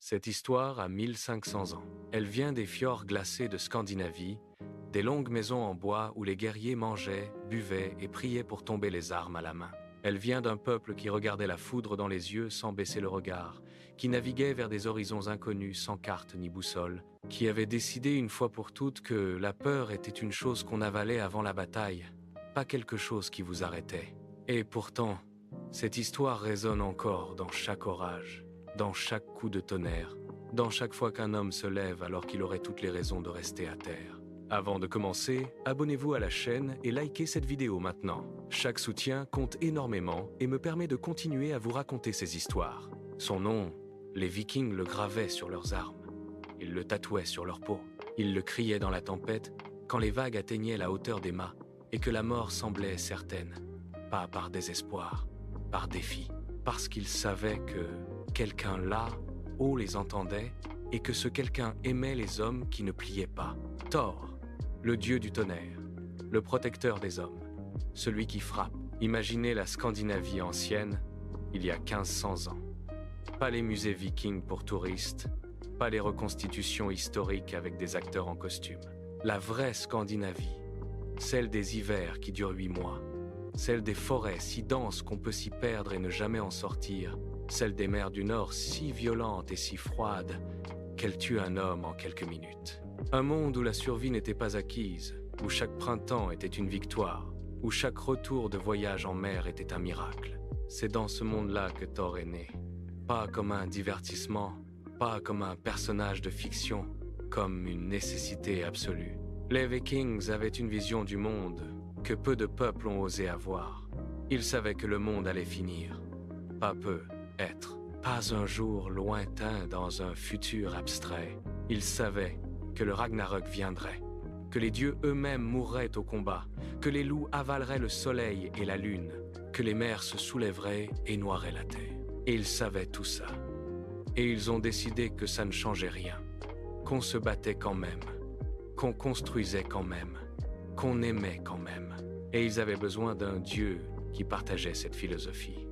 Cette histoire a 1500 ans. Elle vient des fjords glacés de Scandinavie, des longues maisons en bois où les guerriers mangeaient, buvaient et priaient pour tomber les armes à la main. Elle vient d'un peuple qui regardait la foudre dans les yeux sans baisser le regard, qui naviguait vers des horizons inconnus sans carte ni boussole, qui avait décidé une fois pour toutes que la peur était une chose qu'on avalait avant la bataille, pas quelque chose qui vous arrêtait. Et pourtant, cette histoire résonne encore dans chaque orage, dans chaque coup de tonnerre, dans chaque fois qu'un homme se lève alors qu'il aurait toutes les raisons de rester à terre. Avant de commencer, abonnez-vous à la chaîne et likez cette vidéo maintenant. Chaque soutien compte énormément et me permet de continuer à vous raconter ces histoires. Son nom, les Vikings le gravaient sur leurs armes. Ils le tatouaient sur leur peau. Ils le criaient dans la tempête quand les vagues atteignaient la hauteur des mâts et que la mort semblait certaine. Pas par désespoir, par défi, parce qu'ils savaient que quelqu'un là, haut les entendait et que ce quelqu'un aimait les hommes qui ne pliaient pas. Thor, le dieu du tonnerre, le protecteur des hommes, celui qui frappe. Imaginez la Scandinavie ancienne, il y a 1500 ans. Pas les musées vikings pour touristes, pas les reconstitutions historiques avec des acteurs en costume. La vraie Scandinavie, celle des hivers qui durent 8 mois, celle des forêts si denses qu'on peut s'y perdre et ne jamais en sortir, celle des mers du Nord si violentes et si froides qu'elles tuent un homme en quelques minutes. Un monde où la survie n'était pas acquise, où chaque printemps était une victoire, où chaque retour de voyage en mer était un miracle. C'est dans ce monde-là que Thor est né. Pas comme un divertissement, pas comme un personnage de fiction, comme une nécessité absolue. Les Vikings avaient une vision du monde que peu de peuples ont osé avoir. Ils savaient que le monde allait finir. Pas peu, être. Pas un jour lointain dans un futur abstrait. Ils savaient que le Ragnarok viendrait, que les dieux eux-mêmes mourraient au combat, que les loups avaleraient le soleil et la lune, que les mers se soulèveraient et noieraient la terre. Et ils savaient tout ça. Et ils ont décidé que ça ne changeait rien, qu'on se battait quand même, qu'on construisait quand même, qu'on aimait quand même. Et ils avaient besoin d'un dieu qui partageait cette philosophie.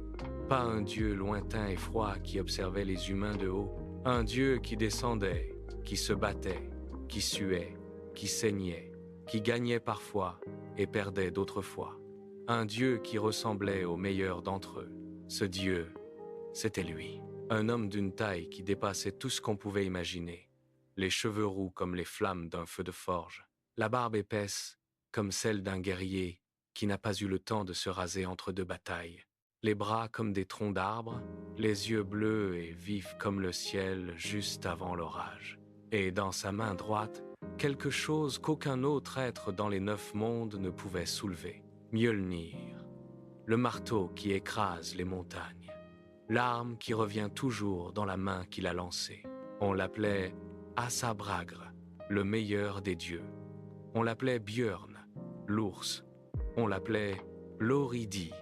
Pas un dieu lointain et froid qui observait les humains de haut, un dieu qui descendait, qui se battait, qui suait, qui saignait, qui gagnait parfois et perdait d'autres fois. Un dieu qui ressemblait au meilleur d'entre eux. Ce dieu, c'était lui. Un homme d'une taille qui dépassait tout ce qu'on pouvait imaginer. Les cheveux roux comme les flammes d'un feu de forge. La barbe épaisse comme celle d'un guerrier qui n'a pas eu le temps de se raser entre deux batailles. Les bras comme des troncs d'arbres, les yeux bleus et vifs comme le ciel juste avant l'orage. Et dans sa main droite, quelque chose qu'aucun autre être dans les 9 mondes ne pouvait soulever. Mjolnir, le marteau qui écrase les montagnes, l'arme qui revient toujours dans la main qu'il a lancée. On l'appelait Asa Bragr, le meilleur des dieux. On l'appelait Björn, l'ours. On l'appelait Loridi,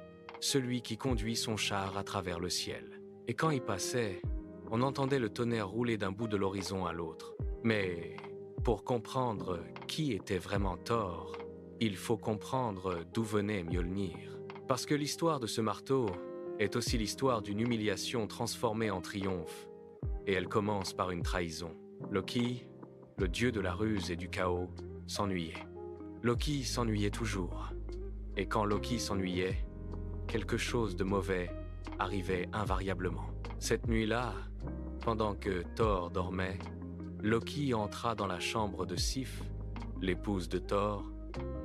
celui qui conduit son char à travers le ciel. Et quand il passait, on entendait le tonnerre rouler d'un bout de l'horizon à l'autre. Mais pour comprendre qui était vraiment Thor, il faut comprendre d'où venait Mjolnir. Parce que l'histoire de ce marteau est aussi l'histoire d'une humiliation transformée en triomphe. Et elle commence par une trahison. Loki, le dieu de la ruse et du chaos, s'ennuyait. Loki s'ennuyait toujours. Et quand Loki s'ennuyait, quelque chose de mauvais arrivait invariablement. Cette nuit-là, pendant que Thor dormait, Loki entra dans la chambre de Sif, l'épouse de Thor,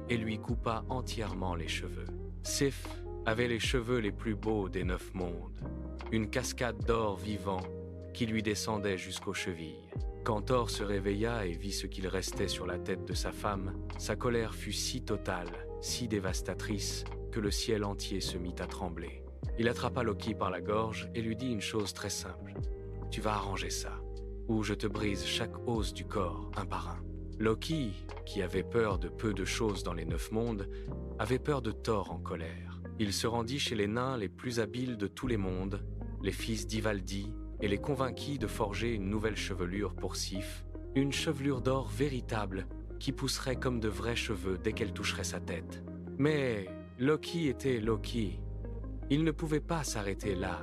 et lui coupa entièrement les cheveux. Sif avait les cheveux les plus beaux des 9 mondes, une cascade d'or vivant qui lui descendait jusqu'aux chevilles. Quand Thor se réveilla et vit ce qu'il restait sur la tête de sa femme, sa colère fut si totale, si dévastatrice, que le ciel entier se mit à trembler. Il attrapa Loki par la gorge et lui dit une chose très simple. « Tu vas arranger ça, ou je te brise chaque os du corps, un par un. » Loki, qui avait peur de peu de choses dans les 9 mondes, avait peur de Thor en colère. Il se rendit chez les nains les plus habiles de tous les mondes, les fils d'Ivaldi, et les convainquit de forger une nouvelle chevelure pour Sif, une chevelure d'or véritable qui pousserait comme de vrais cheveux dès qu'elle toucherait sa tête. Mais Loki était Loki. Il ne pouvait pas s'arrêter là.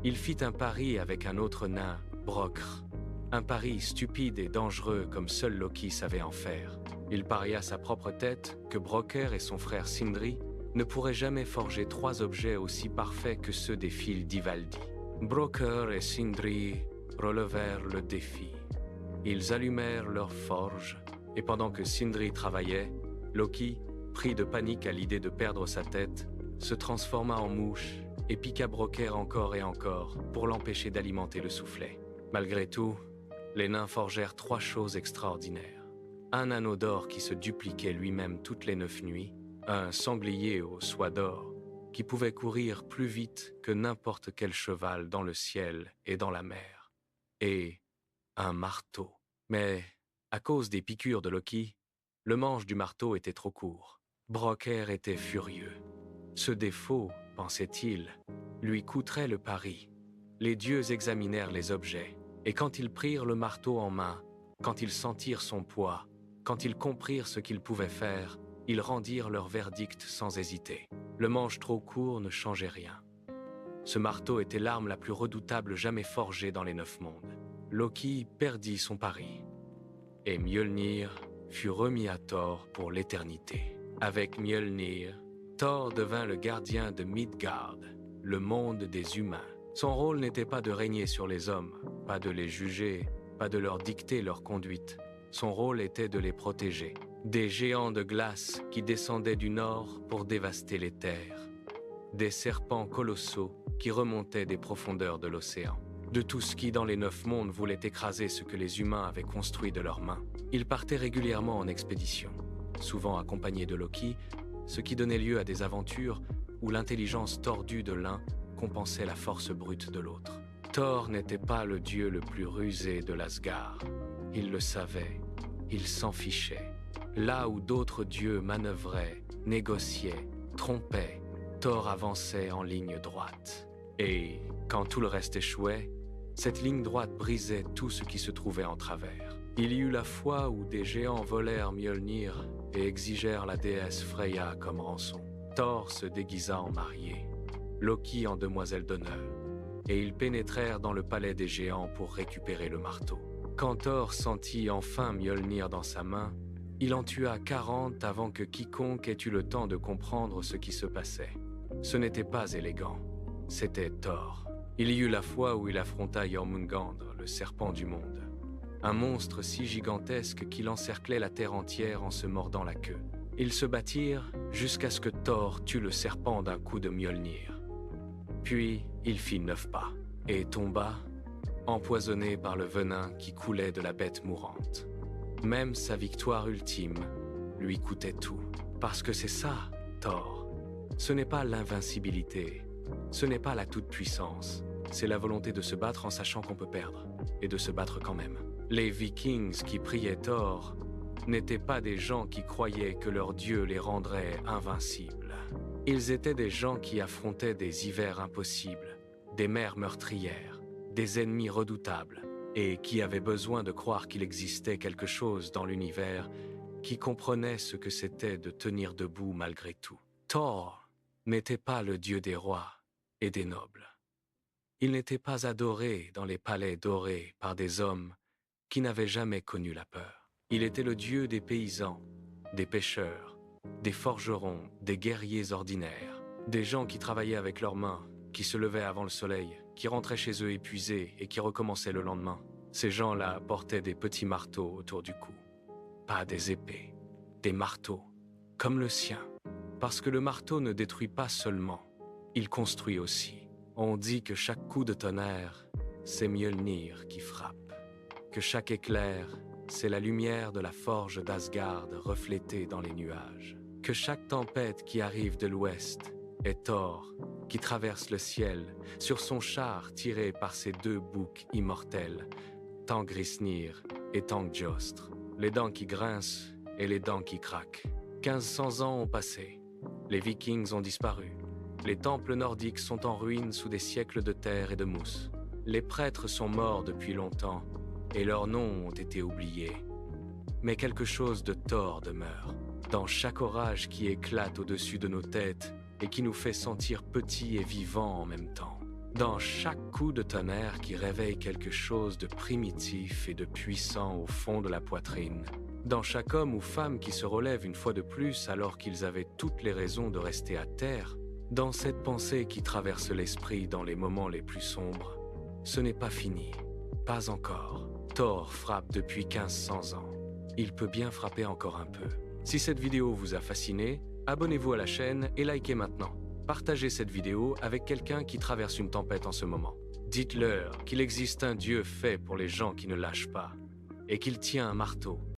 Il fit un pari avec un autre nain, Brokr, Un pari stupide et dangereux comme seul Loki savait en faire. Il paria sa propre tête que Brokkr et son frère Sindri ne pourraient jamais forger 3 objets aussi parfaits que ceux des fils d'Ivaldi. Brokkr et Sindri relevèrent le défi. Ils allumèrent leur forge, et pendant que Sindri travaillait, Loki, pris de panique à l'idée de perdre sa tête, se transforma en mouche et piqua Brokkr encore et encore pour l'empêcher d'alimenter le soufflet. Malgré tout, les nains forgèrent 3 choses extraordinaires. Un anneau d'or qui se dupliquait lui-même toutes les 9 nuits, un sanglier aux soies d'or qui pouvait courir plus vite que n'importe quel cheval dans le ciel et dans la mer, et un marteau. Mais, à cause des piqûres de Loki, le manche du marteau était trop court. Brokkr était furieux. Ce défaut, pensait-il, lui coûterait le pari. Les dieux examinèrent les objets, et quand ils prirent le marteau en main, quand ils sentirent son poids, quand ils comprirent ce qu'il pouvait faire, ils rendirent leur verdict sans hésiter. Le manche trop court ne changeait rien. Ce marteau était l'arme la plus redoutable jamais forgée dans les 9 mondes. Loki perdit son pari, et Mjolnir fut remis à Thor pour l'éternité. Avec Mjolnir, Thor devint le gardien de Midgard, le monde des humains. Son rôle n'était pas de régner sur les hommes, pas de les juger, pas de leur dicter leur conduite. Son rôle était de les protéger. Des géants de glace qui descendaient du nord pour dévaster les terres. Des serpents colossaux qui remontaient des profondeurs de l'océan. De tout ce qui, dans les 9 mondes, voulait écraser ce que les humains avaient construit de leurs mains. Il partait régulièrement en expédition, souvent accompagné de Loki, ce qui donnait lieu à des aventures où l'intelligence tordue de l'un compensait la force brute de l'autre. Thor n'était pas le dieu le plus rusé de l'Asgard. Il le savait, il s'en fichait. Là où d'autres dieux manœuvraient, négociaient, trompaient, Thor avançait en ligne droite. Et, quand tout le reste échouait, cette ligne droite brisait tout ce qui se trouvait en travers. Il y eut la fois où des géants volèrent Mjolnir et exigèrent la déesse Freya comme rançon. Thor se déguisa en mariée, Loki en demoiselle d'honneur, et ils pénétrèrent dans le palais des géants pour récupérer le marteau. Quand Thor sentit enfin Mjolnir dans sa main, il en tua 40 avant que quiconque ait eu le temps de comprendre ce qui se passait. Ce n'était pas élégant, c'était Thor. Il y eut la fois où il affronta Jormungandr, le serpent du monde. Un monstre si gigantesque qu'il encerclait la terre entière en se mordant la queue. Ils se battirent jusqu'à ce que Thor tue le serpent d'un coup de Mjolnir. Puis il fit 9 pas et tomba, empoisonné par le venin qui coulait de la bête mourante. Même sa victoire ultime lui coûtait tout. Parce que c'est ça, Thor. Ce n'est pas l'invincibilité, ce n'est pas la toute-puissance. C'est la volonté de se battre en sachant qu'on peut perdre, et de se battre quand même. Les Vikings qui priaient Thor n'étaient pas des gens qui croyaient que leur dieu les rendrait invincibles. Ils étaient des gens qui affrontaient des hivers impossibles, des mers meurtrières, des ennemis redoutables, et qui avaient besoin de croire qu'il existait quelque chose dans l'univers qui comprenait ce que c'était de tenir debout malgré tout. Thor n'était pas le dieu des rois et des nobles. Il n'était pas adoré dans les palais dorés par des hommes qui n'avaient jamais connu la peur. Il était le dieu des paysans, des pêcheurs, des forgerons, des guerriers ordinaires, des gens qui travaillaient avec leurs mains, qui se levaient avant le soleil, qui rentraient chez eux épuisés et qui recommençaient le lendemain. Ces gens-là portaient des petits marteaux autour du cou. Pas des épées, des marteaux, comme le sien. Parce que le marteau ne détruit pas seulement, il construit aussi. On dit que chaque coup de tonnerre, c'est Mjolnir qui frappe. Que chaque éclair, c'est la lumière de la forge d'Asgard reflétée dans les nuages. Que chaque tempête qui arrive de l'ouest est Thor qui traverse le ciel sur son char tiré par ses 2 boucs immortels, Tangrisnir et Tangjostr, les dents qui grincent et les dents qui craquent. 1500 ans ont passé, les Vikings ont disparu. Les temples nordiques sont en ruine sous des siècles de terre et de mousse. Les prêtres sont morts depuis longtemps et leurs noms ont été oubliés. Mais quelque chose de Thor demeure, dans chaque orage qui éclate au-dessus de nos têtes et qui nous fait sentir petits et vivants en même temps. Dans chaque coup de tonnerre qui réveille quelque chose de primitif et de puissant au fond de la poitrine, dans chaque homme ou femme qui se relève une fois de plus alors qu'ils avaient toutes les raisons de rester à terre, dans cette pensée qui traverse l'esprit dans les moments les plus sombres, ce n'est pas fini, pas encore. Thor frappe depuis 1500 ans. Il peut bien frapper encore un peu. Si cette vidéo vous a fasciné, abonnez-vous à la chaîne et likez maintenant. Partagez cette vidéo avec quelqu'un qui traverse une tempête en ce moment. Dites-leur qu'il existe un Dieu fait pour les gens qui ne lâchent pas et qu'il tient un marteau